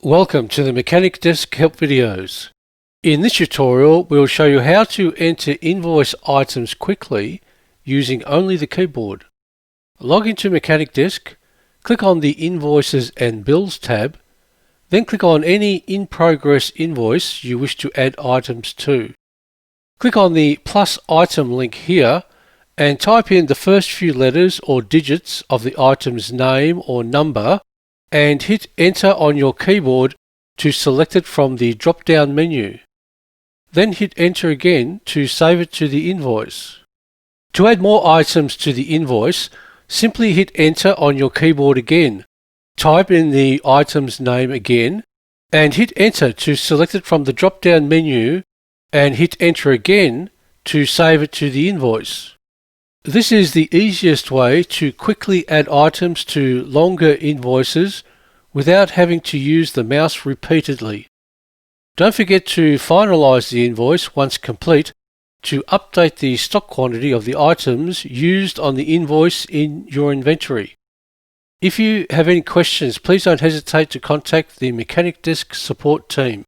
Welcome to the Mechanic Desk help videos. In this tutorial, we'll show you how to enter invoice items quickly using only the keyboard. Log into Mechanic Desk, click on the Invoices and Bills tab, then click on any in-progress invoice you wish to add items to. Click on the plus item link here and type in the first few letters or digits of the item's name or number and hit enter on your keyboard to select it from the drop-down menu. Then hit enter again to save it to the invoice. To add more items to the invoice, simply hit enter on your keyboard again. Type in the item's name again and hit enter to select it from the drop-down menu and hit enter again to save it to the invoice. This is the easiest way to quickly add items to longer invoices without having to use the mouse repeatedly. Don't forget to finalize the invoice once complete to update the stock quantity of the items used on the invoice in your inventory. If you have any questions, please don't hesitate to contact the Mechanic Desk support team.